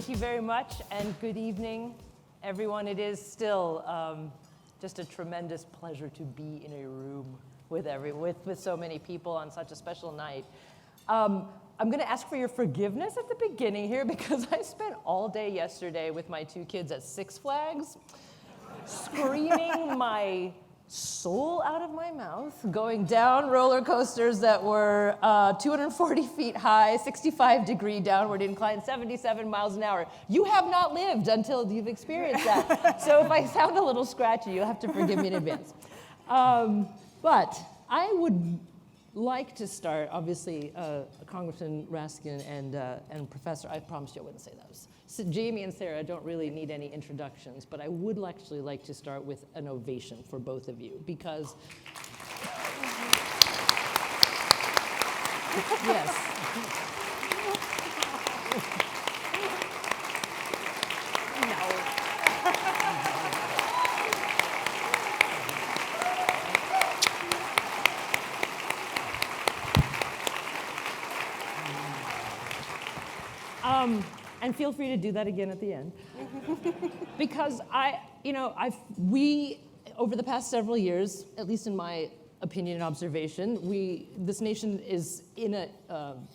Thank you very much, and good evening, everyone. It is still just a tremendous pleasure to be in a room with so many people on such a special night. I'm going to ask for your forgiveness at the beginning here because I spent all day yesterday with my two kids at Six Flags, screaming my soul out of my mouth, going down roller coasters that were 240 feet high, 65-degree downward incline, 77 miles an hour. You have not lived until you've experienced that. So if I sound a little scratchy, you'll have to forgive me in advance. But I would like to start, obviously, Congressman Raskin and Professor, I promised you I wouldn't say those. So Jamie and Sarah don't really need any introductions, but I would actually like to start with an ovation for both of you because, yes. And feel free to do that again at the end. Because we, over the past several years, at least in my opinion and observation, this nation is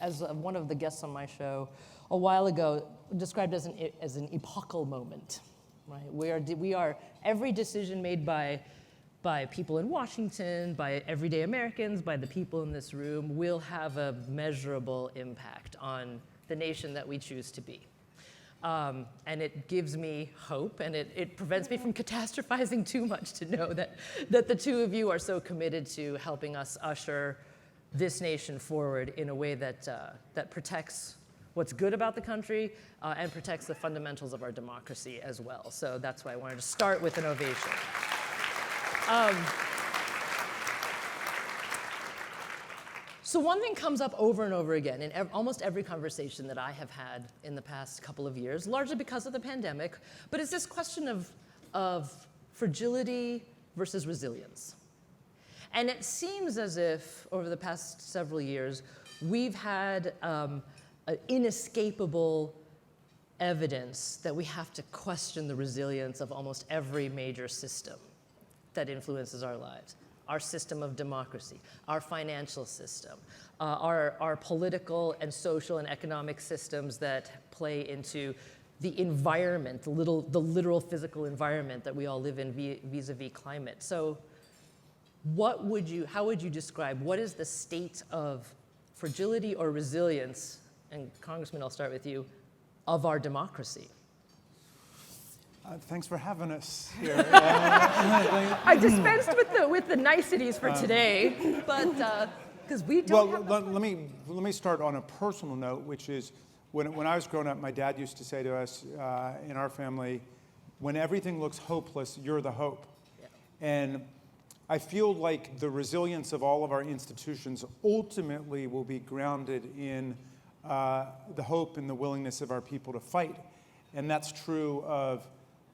as one of the guests on my show a while ago described as an epochal moment, right? We are every decision made by people in Washington, by everyday Americans, by the people in this room will have a measurable impact on the nation that we choose to be. And it gives me hope, and it prevents me from catastrophizing too much to know that the two of you are so committed to helping us usher this nation forward in a way that protects what's good about the country and protects the fundamentals of our democracy as well. So that's why I wanted to start with an ovation. So one thing comes up over and over again in almost every conversation that I have had in the past couple of years, largely because of the pandemic, but it's this question of fragility versus resilience. And it seems as if over the past several years, we've had inescapable evidence that we have to question the resilience of almost every major system that influences our lives. Our system of democracy, our financial system, our political and social and economic systems that play into the environment, the literal physical environment that we all live in vis-a-vis climate. So how would you describe, what is the state of fragility or resilience, and Congressman, I'll start with you, of our democracy? Thanks for having us here. I dispensed with the niceties for today, but because we don't have let me start on a personal note, which is when I was growing up, my dad used to say to us in our family, when everything looks hopeless, you're the hope. Yeah. And I feel like the resilience of all of our institutions ultimately will be grounded in the hope and the willingness of our people to fight. And that's true of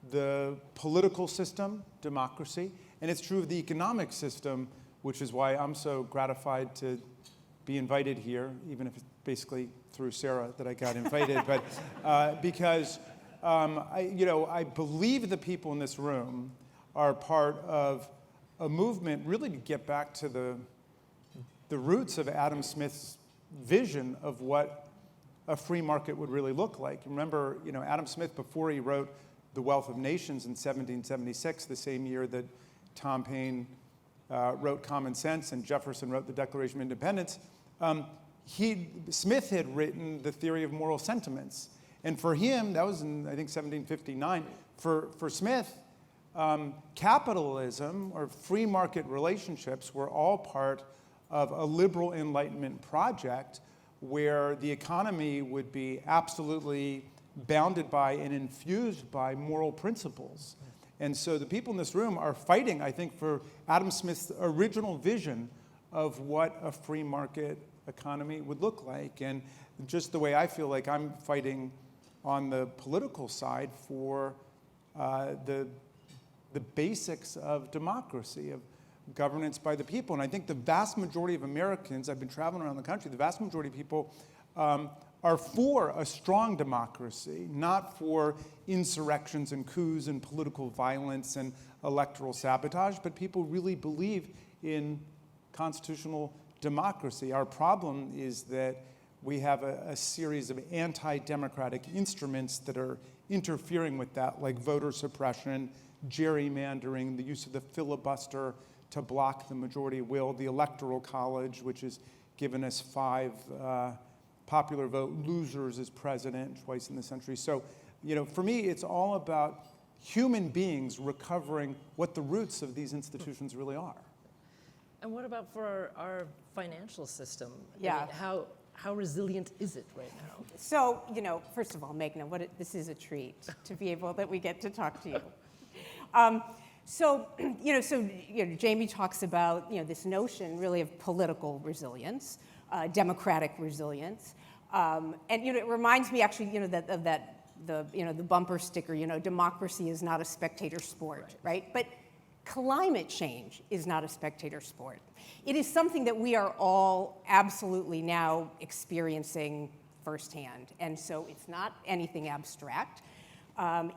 the political system, democracy, and it's true of the economic system, which is why I'm so gratified to be invited here, even if it's basically through Sarah that I got invited, but because I believe the people in this room are part of a movement really to get back to the roots of Adam Smith's vision of what a free market would really look like. Remember, Adam Smith, before he wrote The Wealth of Nations in 1776, the same year that Tom Paine wrote Common Sense and Jefferson wrote the Declaration of Independence, Smith had written the theory of moral sentiments. And for him, that was in, I think, 1759. For Smith, capitalism or free market relationships were all part of a liberal Enlightenment project where the economy would be absolutely bounded by and infused by moral principles. And so the people in this room are fighting, I think, for Adam Smith's original vision of what a free market economy would look like. And just the way I feel like I'm fighting on the political side for the basics of democracy, of governance by the people. And I think the vast majority of Americans, I've been traveling around the country, the vast majority of people are for a strong democracy, not for insurrections and coups and political violence and electoral sabotage, but people really believe in constitutional democracy. Our problem is that we have a series of anti-democratic instruments that are interfering with that, like voter suppression, gerrymandering, the use of the filibuster to block the majority will, the Electoral College, which has given us 5 popular vote losers as president twice in the century. So, for me, it's all about human beings recovering what the roots of these institutions really are. And what about for our financial system? Yeah. I mean, how resilient is it right now? So, first of all, Meghna, this is a treat to be able that we get to talk to you. So Jamie talks about, this notion really of political resilience, democratic resilience. And, it reminds me actually, the bumper sticker, democracy is not a spectator sport, right? But climate change is not a spectator sport. It is something that we are all absolutely now experiencing firsthand. And so it's not anything abstract.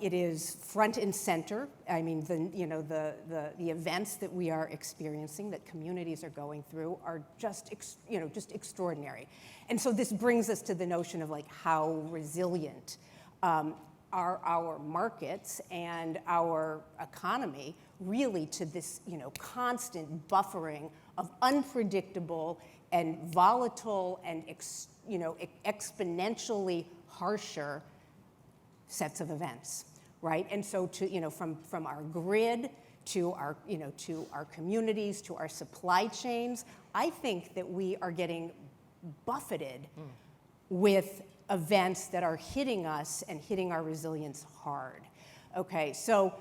It is front and center. I mean, the events that we are experiencing, that communities are going through, are just extraordinary. And so this brings us to the notion of how resilient are our markets and our economy really to this constant buffering of unpredictable and volatile and exponentially harsher sets of events, right? And so from our grid to our communities, to our supply chains, I think that we are getting buffeted with events that are hitting us and hitting our resilience hard. Okay, so,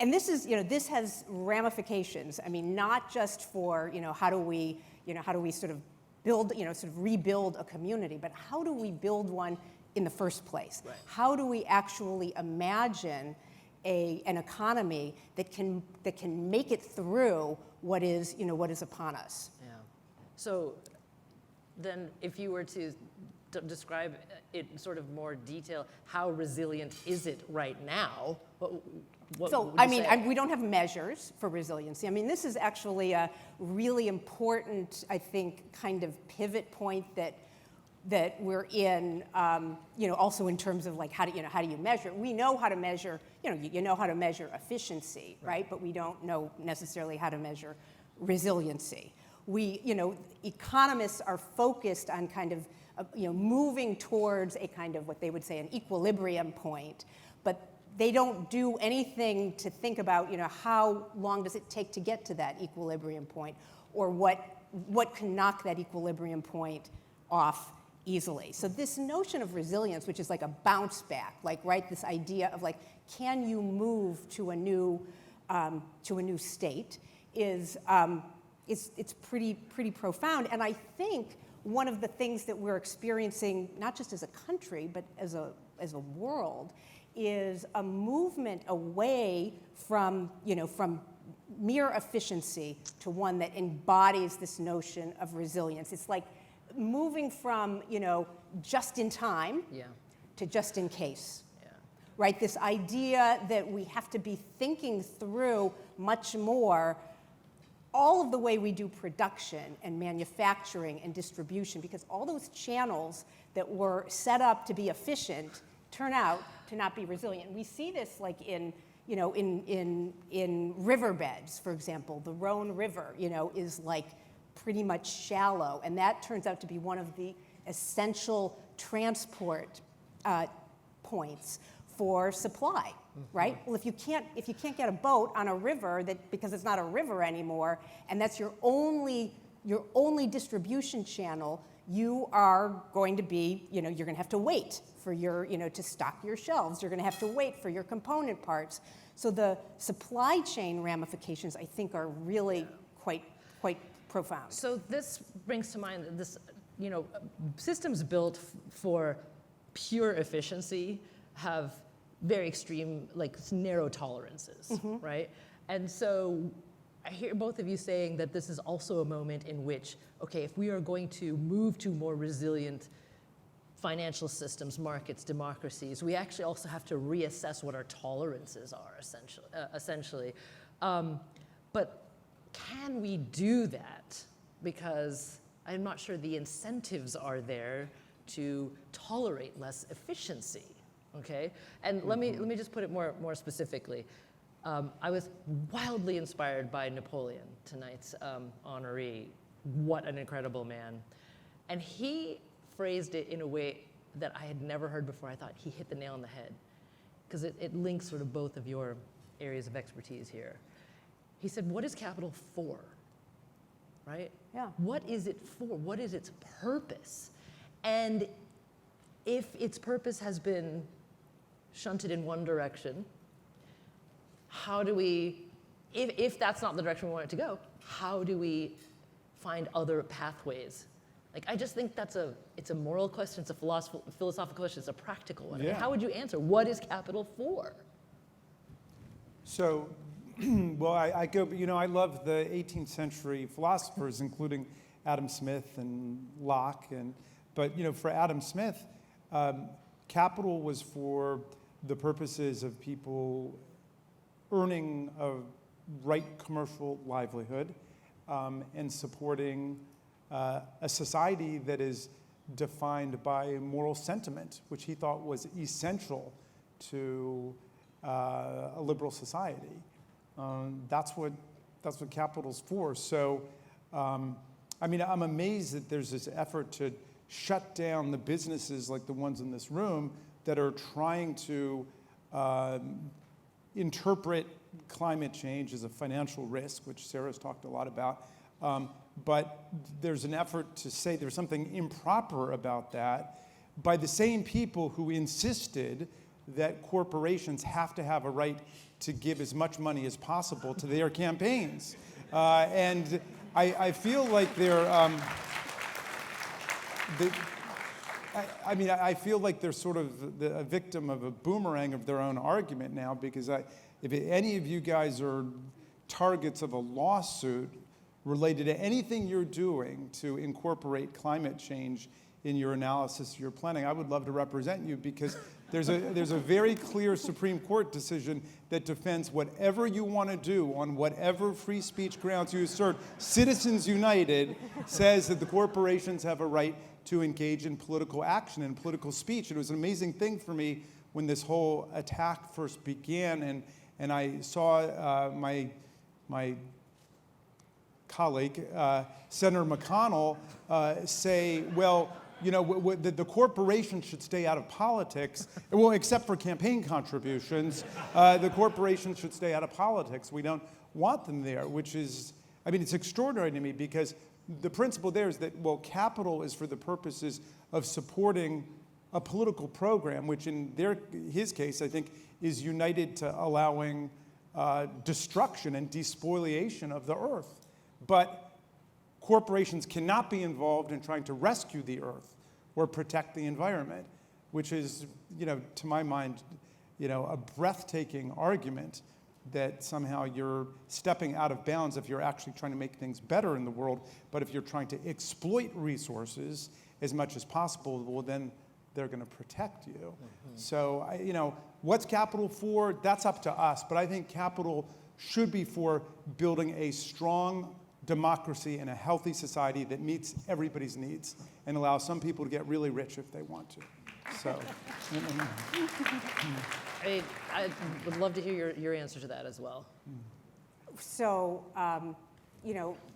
and this has ramifications. I mean, not just for, how do we sort of build, sort of rebuild a community, but how do we build one in the first place? Right. How do we actually imagine an economy that can make it through what is upon us? Yeah. So then if you were to describe it in sort of more detail, how resilient is it right now? What So, would you say? we don't have measures for resiliency. I mean, this is actually a really important, I think, kind of pivot point that we're in, also in terms of how do you measure it? We know how to measure, you know how to measure efficiency, right? But we don't know necessarily how to measure resiliency. Economists are focused on kind of, moving towards a kind of what they would say an equilibrium point, but they don't do anything to think about, how long does it take to get to that equilibrium point, or what can knock that equilibrium point off easily. So this notion of resilience, which is like a bounce back, right, this idea of can you move to a new state, is it's pretty profound. And I think one of the things that we're experiencing, not just as a country, but as a world, is a movement away from mere efficiency to one that embodies this notion of resilience. It's like moving from, just in time to just in case. Yeah. Right? This idea that we have to be thinking through much more all of the way we do production and manufacturing and distribution, because all those channels that were set up to be efficient turn out to not be resilient. We see this in riverbeds, for example. The Rhone River, is pretty much shallow, and that turns out to be one of the essential transport points for supply, right? Well, if you can't get a boat on a river because it's not a river anymore, and that's your only distribution channel, you are going to be, you're going to have to wait for your, to stock your shelves. You're going to have to wait for your component parts. So the supply chain ramifications, I think, are really quite profound. So this brings to mind this, systems built for pure efficiency have very extreme, narrow tolerances, right? And so I hear both of you saying that this is also a moment in which, okay, if we are going to move to more resilient financial systems, markets, democracies, we actually also have to reassess what our tolerances are, essentially. But can we do that? Because I'm not sure the incentives are there to tolerate less efficiency, okay? And let me just put it more specifically. I was wildly inspired by Napoleon, tonight's honoree. What an incredible man. And he phrased it in a way that I had never heard before. I thought he hit the nail on the head, because it links sort of both of your areas of expertise here. He said, what is capital for, right? Yeah. What is it for? What is its purpose? And if its purpose has been shunted in one direction, how do we, if that's not the direction we want it to go, how do we find other pathways? Like, I just think it's a moral question, it's a philosophical question, it's a practical one. I mean, Yeah. how would you answer, what is capital for? So, well, I love the 18th century philosophers, including Adam Smith and Locke. But for Adam Smith, capital was for the purposes of people earning a right commercial livelihood and supporting a society that is defined by moral sentiment, which he thought was essential to a liberal society. That's what capital's for. So, I'm amazed that there's this effort to shut down the businesses like the ones in this room that are trying to interpret climate change as a financial risk, which Sarah's talked a lot about. But there's an effort to say there's something improper about that by the same people who insisted that corporations have to have a right to give as much money as possible to their campaigns. And I feel like they're, I feel like they're sort of a victim of a boomerang of their own argument now, because if any of you guys are targets of a lawsuit related to anything you're doing to incorporate climate change in your analysis, your planning, I would love to represent you, because there's a very clear Supreme Court decision that defends whatever you want to do on whatever free speech grounds you assert. Citizens United says that the corporations have a right to engage in political action and political speech. It was an amazing thing for me when this whole attack first began, and I saw my colleague, Senator McConnell, say, well, the corporation should stay out of politics. Well, except for campaign contributions, the corporation should stay out of politics. We don't want them there, which is, it's extraordinary to me, because the principle there is that, well, capital is for the purposes of supporting a political program, which in his case, I think, is united to allowing destruction and despoliation of the earth. But corporations cannot be involved in trying to rescue the earth or protect the environment, which is, to my mind, a breathtaking argument that somehow you're stepping out of bounds if you're actually trying to make things better in the world. But if you're trying to exploit resources as much as possible, well, then they're going to protect you. Mm-hmm. So, what's capital for? That's up to us. But I think capital should be for building a strong democracy and a healthy society that meets everybody's needs and allows some people to get really rich if they want to. So, I would love to hear your answer to that as well. So,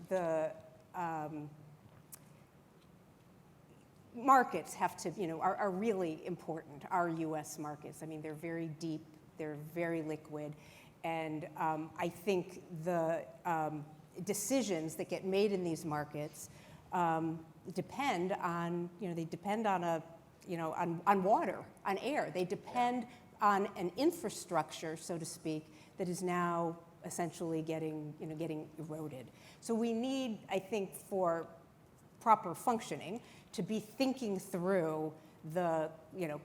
the markets have to, are really important, our U.S. markets. They're very deep, they're very liquid, and I think the decisions that get made in these markets depend on, they depend on on water, on air. They depend on an infrastructure, so to speak, that is now essentially getting eroded. So we need, I think, for proper functioning, to be thinking through the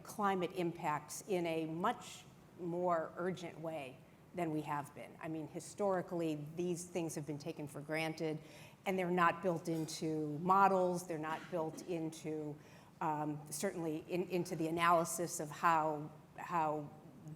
climate impacts in a much more urgent way than we have been. Historically, these things have been taken for granted, and they're not built into models, they're not built into certainly into the analysis of how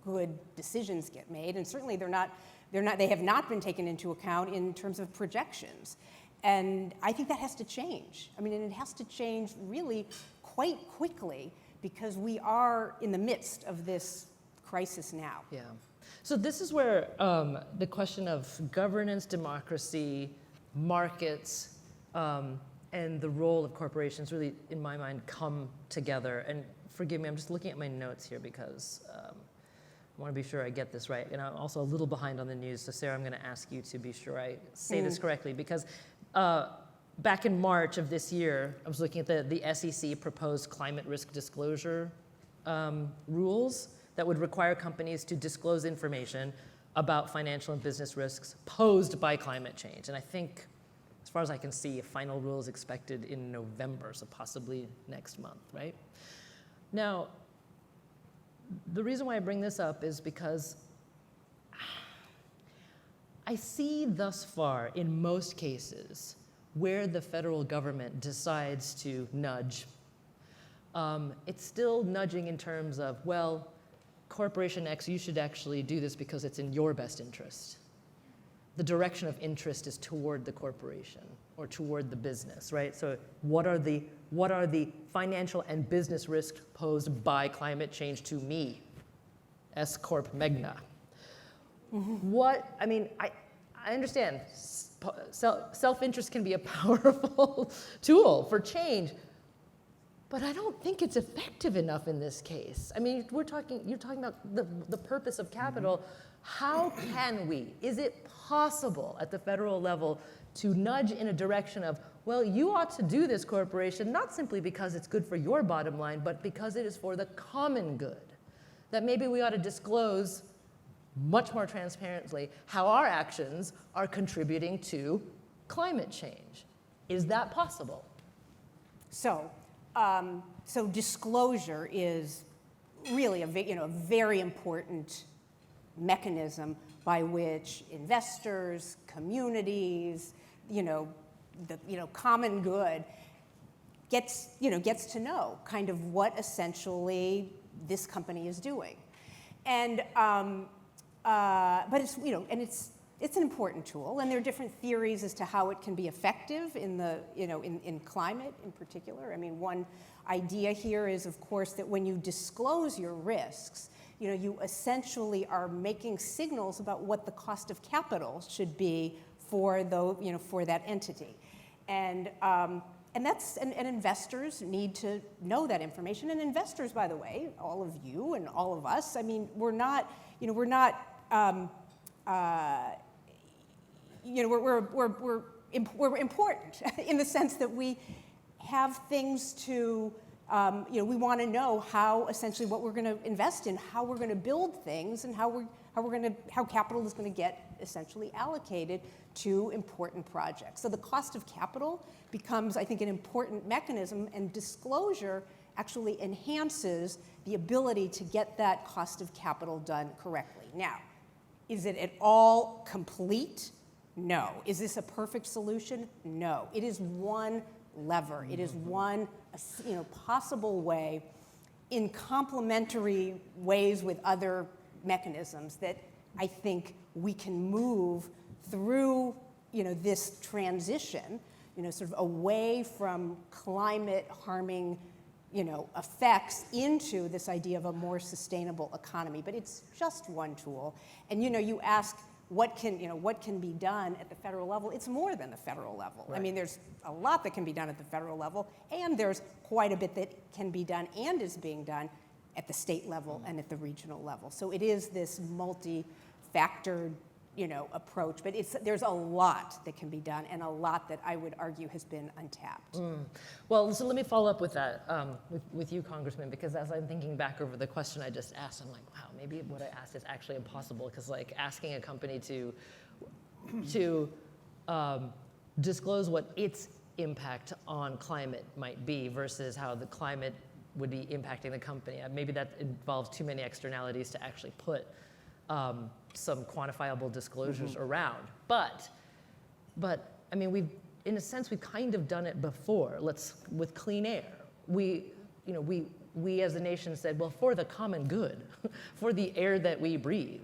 good decisions get made, and certainly they have not been taken into account in terms of projections. And I think that has to change. I mean, and it has to change really quite quickly because we are in the midst of this crisis now. Yeah. So this is where the question of governance, democracy, markets, and the role of corporations really, in my mind, come together. And forgive me, I'm just looking at my notes here because I want to be sure I get this right. And I'm also a little behind on the news, so Sarah, I'm going to ask you to be sure I say this correctly, because back in March of this year, I was looking at the SEC proposed climate risk disclosure rules that would require companies to disclose information about financial and business risks posed by climate change. And I think, as far as I can see, a final rule is expected in November, so possibly next month, right? Now, the reason why I bring this up is because I see thus far, in most cases, where the federal government decides to nudge, it's still nudging in terms of, well, Corporation X, you should actually do this because it's in your best interest. The direction of interest is toward the corporation or toward the business, right? So what are the financial and business risks posed by climate change to me, S Corp Magna? I understand self-interest can be a powerful tool for change, but I don't think it's effective enough in this case. I mean, you're talking about the purpose of capital. How can we, is it possible at the federal level to nudge in a direction of, well, you ought to do this, corporation, not simply because it's good for your bottom line, but because it is for the common good? That maybe we ought to disclose much more transparently how our actions are contributing to climate change. Is that possible? So disclosure is really a very important mechanism by which investors, communities, common good gets to know kind of what essentially this company is doing, and but it's an important tool, and there are different theories as to how it can be effective in climate in particular. I mean, one idea here is, of course, that when you disclose your risks, you essentially are making signals about what the cost of capital should be for that entity, and investors need to know that information. And investors, by the way, all of you and all of us, I mean, we're important in the sense that we have things to. We want to know how essentially what we're going to invest in, how we're going to build things, and how capital is going to get essentially allocated to important projects. So the cost of capital becomes, I think, an important mechanism, and disclosure actually enhances the ability to get that cost of capital done correctly. Now, is it at all complete? No. Is this a perfect solution? No. It is one lever. It is one possible way, in complementary ways with other mechanisms, that I think we can move through this transition, sort of away from climate harming effects into this idea of a more sustainable economy. But it's just one tool. And you ask what can be done at the federal level. It's more than the federal level. Right. I mean, there's a lot that can be done at the federal level, and there's quite a bit that can be done and is being done at the state level and at the regional level. So it is this multi-factored approach, but there's a lot that can be done, and a lot that I would argue has been untapped. Well, so let me follow up with that, with you, Congressman, because as I'm thinking back over the question I just asked, I'm like, wow, maybe what I asked is actually impossible, because like asking a company to disclose what its impact on climate might be versus how the climate would be impacting the company, maybe that involves too many externalities to actually put some quantifiable disclosures around. But I mean, in a sense, we've kind of done it before. With clean air. we as a nation said, well, for the common good, for the air that we breathe,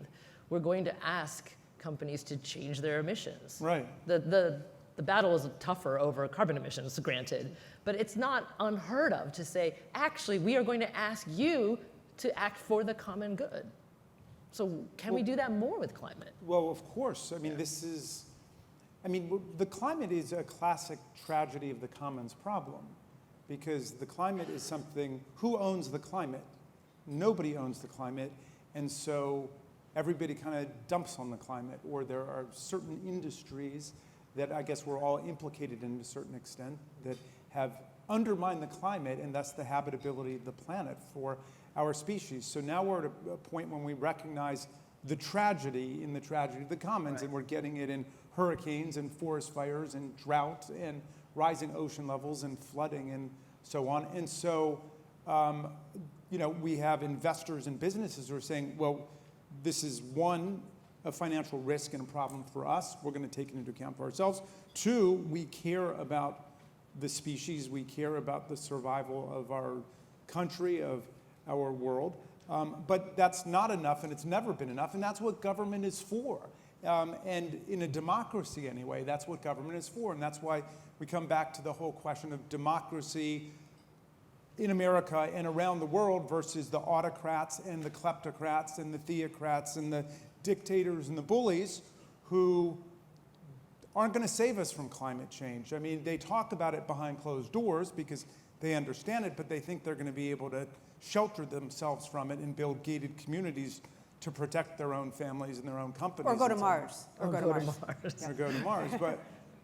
we're going to ask companies to change their emissions. Right. The battle is tougher over carbon emissions, granted, but it's not unheard of to say, actually, we are going to ask you to act for the common good. So can we do that more with climate? Well, of course. I mean, the climate is a classic tragedy of the commons problem, because the climate is something, who owns the climate? Nobody owns the climate, and so everybody kind of dumps on the climate, or there are certain industries that I guess we're all implicated in to a certain extent that have undermined the climate and thus the habitability of the planet for our species. So now we're at a point when we recognize the tragedy in the tragedy of the commons, and we're getting it in hurricanes and forest fires and drought and rising ocean levels and flooding and so on. And so, we have investors and businesses who are saying, well, this is one, a financial risk and a problem for us. We're going to take it into account for ourselves. Two, we care about the species. We care about the survival of our country, of our world. But that's not enough, and it's never been enough, and that's what government is for. And in a democracy anyway, that's what government is for. And that's why we come back to the whole question of democracy in America and around the world versus the autocrats and the kleptocrats and the theocrats and the dictators and the bullies who aren't going to save us from climate change. I mean, they talk about it behind closed doors because they understand it, but they think they're going to be able to shelter themselves from it and build gated communities to protect their own families and their own companies. Or go to Mars. Or go to Mars. Or go to Mars.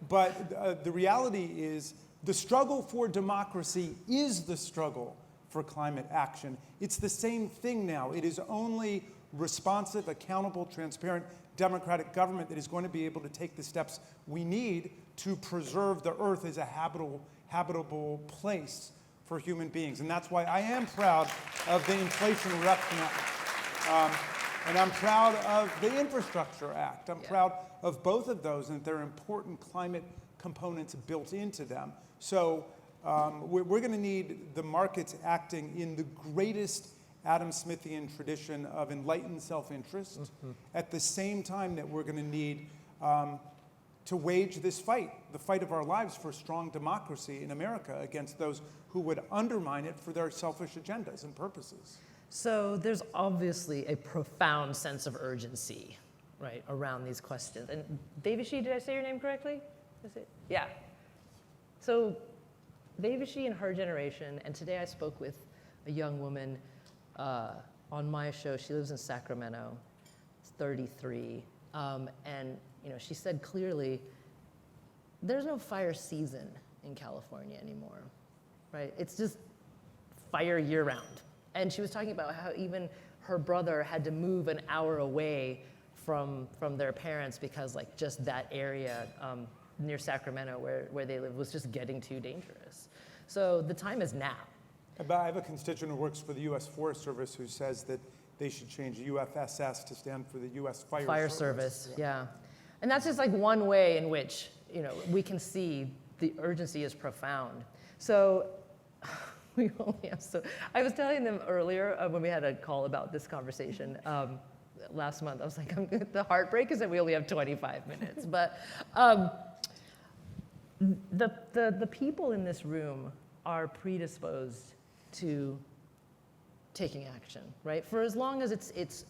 But the reality is the struggle for democracy is the struggle for climate action. It's the same thing now. It is only responsive, accountable, transparent, democratic government that is going to be able to take the steps we need to preserve the Earth as a habitable place for human beings. And that's why I am proud of the Inflation Reduction Act. And I'm proud of the Infrastructure Act. I'm proud of both of those, and there are important climate components built into them. So we're going to need the markets acting in the greatest Adam Smithian tradition of enlightened self-interest, at the same time that we're going to need to wage this fight, the fight of our lives for strong democracy in America against those who would undermine it for their selfish agendas and purposes. So there's obviously a profound sense of urgency, right, around these questions. And Devashi, did I say your name correctly? Is it? Yeah. So Devashi and her generation, and today I spoke with a young woman on my show. She lives in Sacramento, 33, and she said clearly, there's no fire season in California anymore, right? It's just fire year-round. And she was talking about how even her brother had to move an hour away from their parents because just that area near Sacramento where they live was just getting too dangerous. So the time is now. I have a constituent who works for the U.S. Forest Service who says that they should change UFSS to stand for the U.S. Fire Service. Yeah. And that's just one way in which we can see the urgency is profound. So we only have I was telling them earlier when we had a call about this conversation last month. I was like, the heartbreak is that we only have 25 minutes. But the people in this room are predisposed to taking action, right? For as long as it's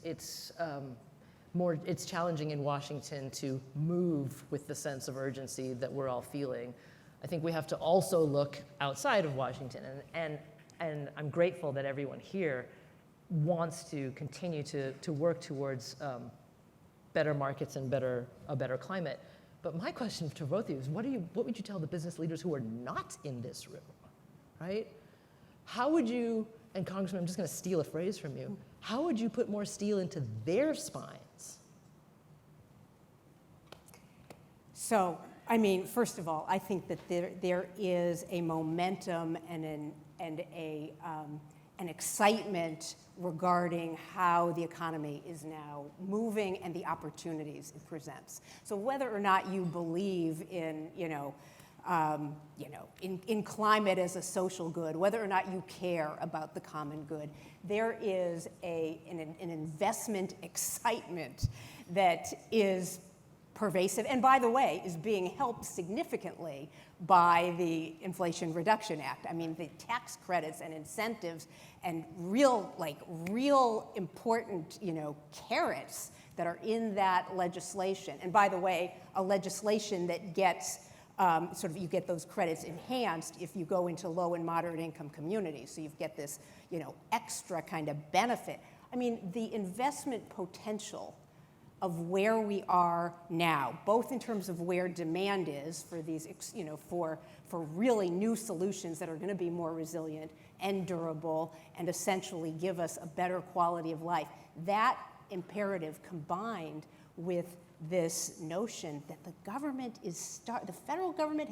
challenging in Washington to move with the sense of urgency that we're all feeling, I think we have to also look outside of Washington. And I'm grateful that everyone here wants to continue to work towards better markets and a better climate. But my question to both of you is, what would you tell the business leaders who are not in this room, right? How would you, and Congressman, I'm just going to steal a phrase from you, how would you put more steel into their spines? So, first of all, I think that there is a momentum and an excitement regarding how the economy is now moving and the opportunities it presents. So whether or not you believe in, in climate as a social good, whether or not you care about the common good. There is an investment excitement that is pervasive, and by the way, is being helped significantly by the Inflation Reduction Act. I mean, the tax credits and incentives and real important, carrots that are in that legislation. And by the way, a legislation that gets you get those credits enhanced if you go into low and moderate income communities. So you get this, extra kind of benefit. I mean, the investment potential of where we are now, both in terms of where demand is for these, for really new solutions that are going to be more resilient and durable and essentially give us a better quality of life. That imperative combined with this notion that the government the federal government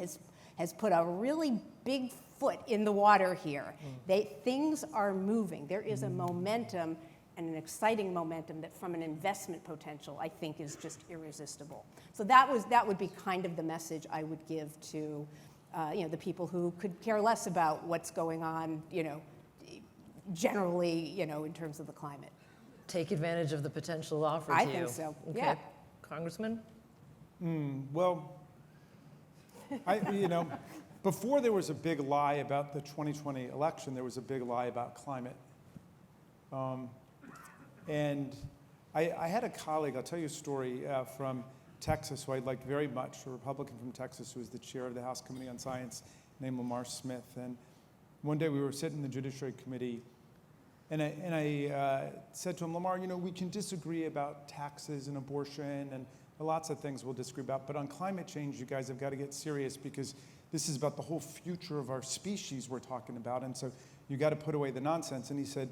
has put a really big foot in the water here. Things are moving. There is a momentum, and an exciting momentum that from an investment potential, I think is just irresistible. So that would be kind of the message I would give to the people who could care less about what's going on, generally, in terms of the climate. Take advantage of the potential offered to I you. think so, Okay. yeah. Congressman? Well, before there was a big lie about the 2020 election, there was a big lie about climate. And I had a colleague, I'll tell you a story from Texas, who I liked very much, a Republican from Texas who was the chair of the House Committee on Science, named Lamar Smith. And one day we were sitting in the Judiciary Committee, and I said to him, Lamar, we can disagree about taxes and abortion and lots of things we'll disagree about, but on climate change, you guys have got to get serious because this is about the whole future of our species we're talking about, and so you got to put away the nonsense. And he said,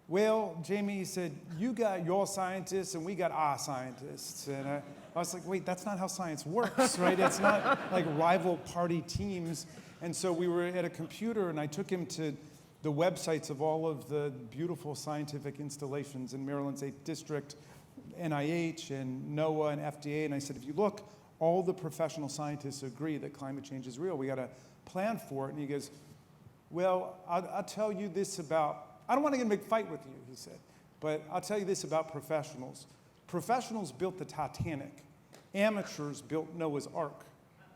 well, Jamie, he said, you got your scientists and we got our scientists. And I was like, wait, that's not how science works, right? It's not like rival party teams. And so we were at a computer and I took him to the websites of all of the beautiful scientific installations in Maryland's 8th District, NIH and NOAA and FDA. And I said, if you look, all the professional scientists agree that climate change is real. We got to plan for it. And he goes, well, I'll tell you this about, I don't want to get in a big fight with you, he said, but I'll tell you this about professionals. Professionals built the Titanic. Amateurs built Noah's Ark,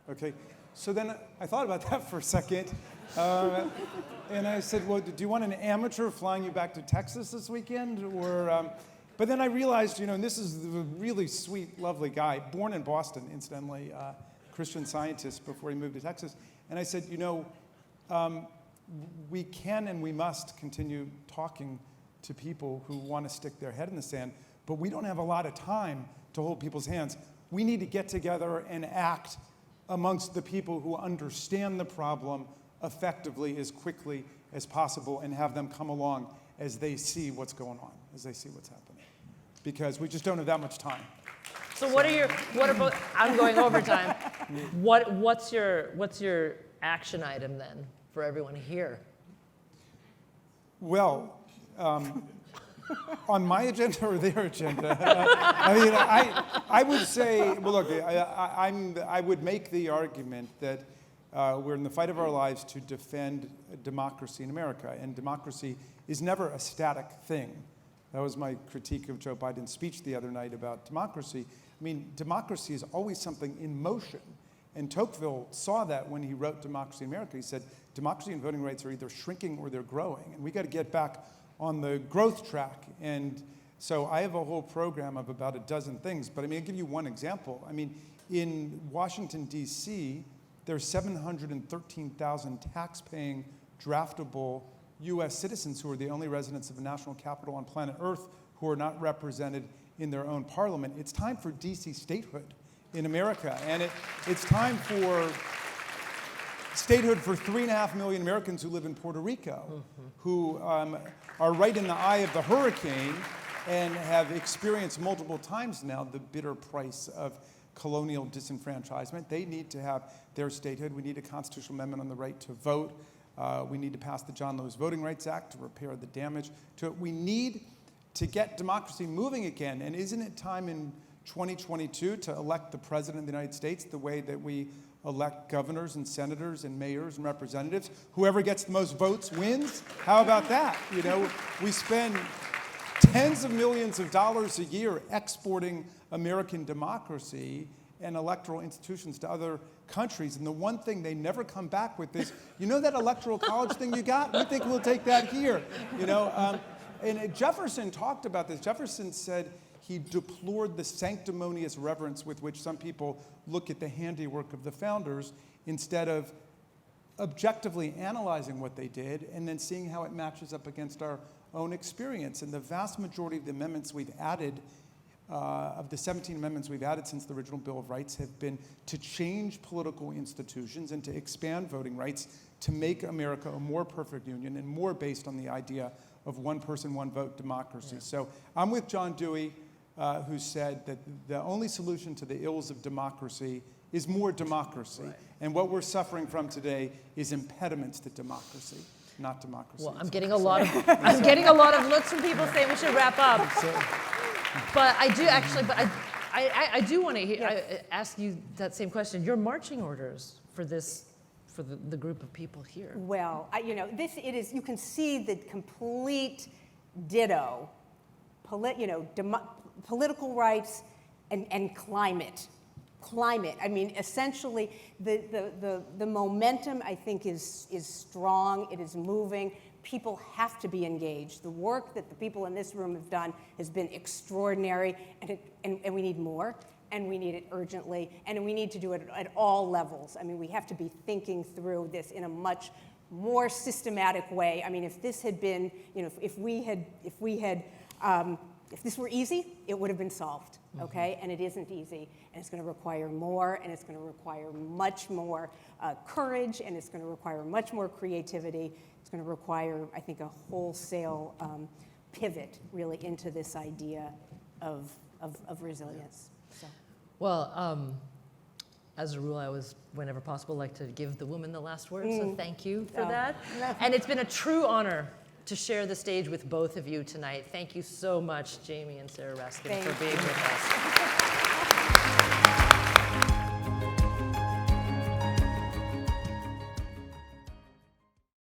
okay? So then I thought about that for a second, and I said, well, do you want an amateur flying you back to Texas this weekend? Or, but then I realized, and this is a really sweet, lovely guy, born in Boston, incidentally, Christian scientist before he moved to Texas. And I said, we can and we must continue talking to people who want to stick their head in the sand, but we don't have a lot of time to hold people's hands. We need to get together and act amongst the people who understand the problem effectively as quickly as possible and have them come along as they see what's going on, as they see what's happening. Because we just don't have that much time. So what about, I'm going overtime. What's your action item then for everyone here? Well, on my agenda or their agenda? I would say, well, look, I would make the argument that we're in the fight of our lives to defend democracy in America, and democracy is never a static thing. That was my critique of Joe Biden's speech the other night about democracy. I mean, democracy is always something in motion. And Tocqueville saw that when he wrote Democracy in America. He said, democracy and voting rights are either shrinking or they're growing. And we got to get back on the growth track. And so I have a whole program of about a dozen things. But I'll give you one example. In Washington, D.C., there's 713,000 tax-paying, draftable U.S. citizens who are the only residents of a national capital on planet Earth who are not represented in their own parliament. It's time for D.C. statehood in America. And it's time for statehood for 3.5 million Americans who live in Puerto Rico, who are right in the eye of the hurricane and have experienced multiple times now the bitter price of colonial disenfranchisement. They need to have their statehood. We need a constitutional amendment on the right to vote. We need to pass the John Lewis Voting Rights Act to repair the damage to it. We need to get democracy moving again. And isn't it time in 2022 to elect the President of the United States the way that we elect governors and senators and mayors and representatives. Whoever gets the most votes wins. How about that? You know, we spend tens of millions of dollars a year exporting American democracy and electoral institutions to other countries. And the one thing they never come back with is, you know that electoral college thing you got? We think we'll take that here. You know, and Jefferson talked about this. Jefferson said he deplored the sanctimonious reverence with which some people look at the handiwork of the founders instead of objectively analyzing what they did and then seeing how it matches up against our own experience. And the vast majority of the amendments we've added, of the 17 amendments we've added since the original Bill of Rights, have been to change political institutions and to expand voting rights to make America a more perfect union and more based on the idea of one person, one vote democracy. Yeah. So I'm with John Dewey, who said that the only solution to the ills of democracy is more democracy. Right. And what we're suffering from today is impediments to democracy, not democracy. Well, I'm getting a lot of looks from people saying we should wrap up. But I do actually, I do want to ask you that same question. Your marching orders for this, for the group of people here. Well, you know, it is. You can see the complete ditto. Political rights and climate. I mean, essentially, the momentum, I think, is strong. It is moving. People have to be engaged. The work that the people in this room have done has been extraordinary, and we need more, and we need it urgently, and we need to do it at all levels. I mean, we have to be thinking through this in a much more systematic way. I mean, if this had been, you know, if this were easy, it would have been solved, okay? Mm-hmm. And it isn't easy, and it's going to require more, and it's going to require much more courage, and it's going to require much more creativity. It's going to require, I think, a wholesale pivot really into this idea of resilience. So. Well, as a rule, I always, whenever possible, like to give the woman the last word, so thank you for that. And it's been a true honor to share the stage with both of you tonight. Thank you so much, Jamie and Sarah Raskin, for being with us.